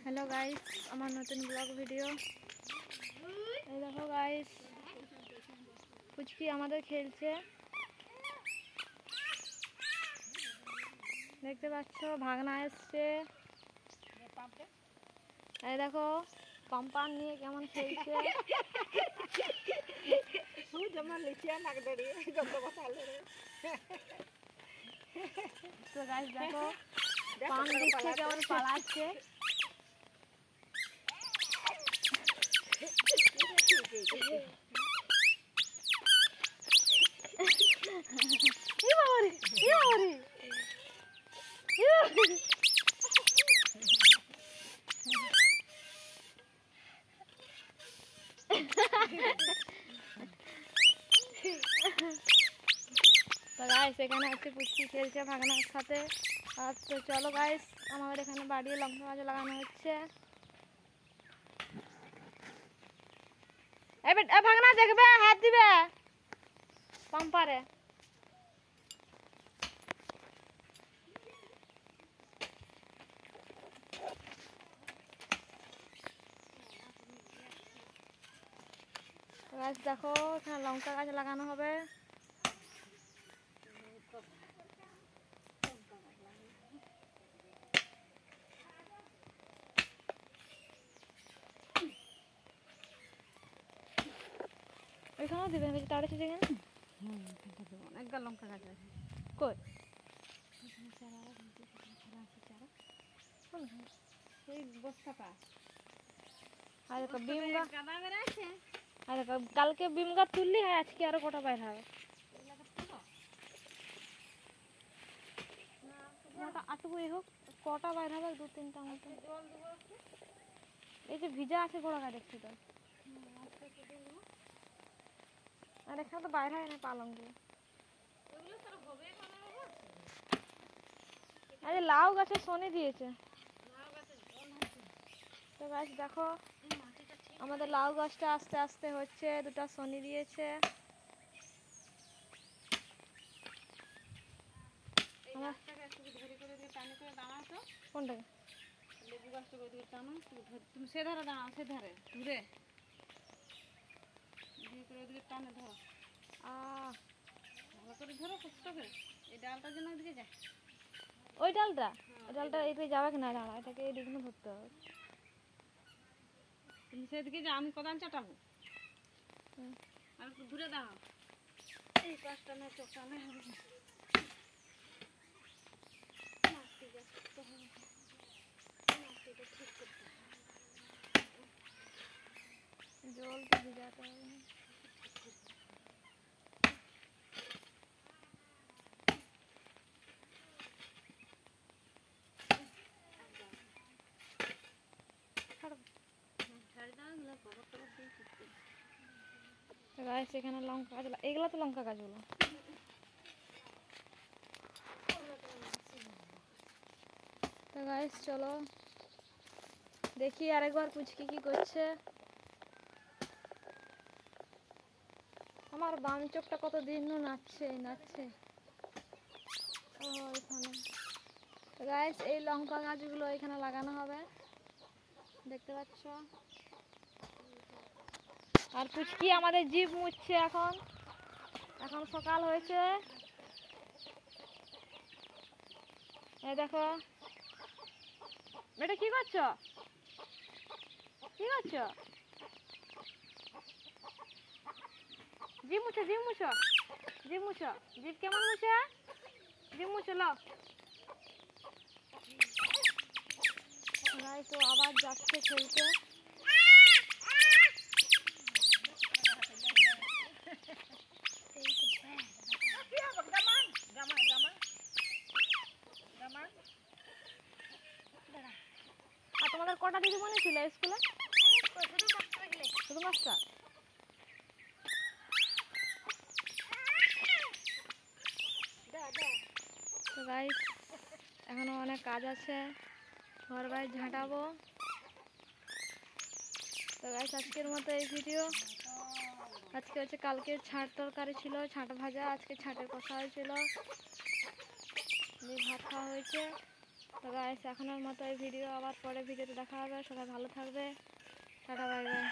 Hello guys আমার নতুন blog video. এই দেখো গাইস পুচকি আমাদের খেলছে, দেখতে পাচ্ছ ভাগনা এসছে। এই দেখো পাম্পান নিয়ে কেমন খেলছে। তো গাইস দেখো পাম দিচ্ছে কেমন পালাচ্ছে। তো গাইস এখানে হচ্ছে পুচকি খেলছে ভাগনার সাথে। আর তো চলো গাইস আমাদের এখানে বাড়িয়ে লঙ্কা গাছ লাগানো হচ্ছে। ভাগনা দেখবে হাত দিবে পাম্পারে। গাছ দেখো এখানে লঙ্কা গাছ লাগানো হবে। ওইখানেও দিবেন তাড়া ছিল কেন? অনেক লঙ্কা গাছ আছে কই কালকে বিম গাছ তুললি হয়, আজকে আরো কটা বাইর হবে। আটুকুই হোক কটা বাইর হবে, দু তিনটা মতো। এই যে ভিজা আছে গোড়া দেখছি তো। আর এখানে তো বাইরে হয় না পালংগুলো। আরে লাউ গাছে শনি দিয়েছে। তো গাছ দেখো আমাদের লাউ গাছটা আস্তে আস্তে হচ্ছে, দুটো শনি দিয়েছে। কোনটাকে লেবু গাছটা টানো, তুমি সে ধারে দাঁড়াও, সে ধারে দূরে টানে ধরো। ভালো করে ধরো কষ্ট করে। এই ডালটা যেন ওইদিকে যায়, ওই ডালটা এইদিকে যাবে কিনা দাঁড়া, এটাকে এইদিকে ধরতে হবে। তুমি সেদিকে যাও, আমি কোদাল চাটাবো। আর একটু দূরে দাঁড়াও, এই পাশটা না চোখটা না হবে। জল তো ভিজাতে হবে। গাছ এখানে লঙ্কা গাছ, এগুলা তো লঙ্কা গাছগুলো। তো গাইস চলো দেখি আরেকবার পুচকি কি করছে। আমার বাম চোখটা কত দিন নাচছে নাচছে। ও এখানে গাইস এই লঙ্কা গাছগুলো এখানে লাগানো হবে, দেখতে পাচ্ছ। আর পুচকি আমাদের জিভ মুছছে এখন, এখন সকাল হয়েছে। এই দেখো এটা কি করছো, কি করছো? জিভ মুছো, জিভ মুছো, জিভ মুছো। জিভ কেমন মুছে? জিভ মুছো লো। তো আবার যাচ্ছে খেলতে। আর তোমাদের কটা দিদিমণি ছিল স্কুলে? শুধু মাস্টার। তো গাইস এখনো অনেক কাজ আছে, ঘর বাড়ি ঝাঁটাবো। তো গাইস আজকের মতো এই ভিডিও। আজকে হচ্ছে কালকে ছাঁট তরকারি ছিল, ছাঁট ভাজা, আজকে ছাঁটের কষা হয়েছিল, ভাত খাওয়া হয়েছে। তো গাইস এখনের মতো এই ভিডিও, আবার পরে ভিডিওতে দেখা হবে। সবাই ভালো থাকবে, টাটা বাই বাই।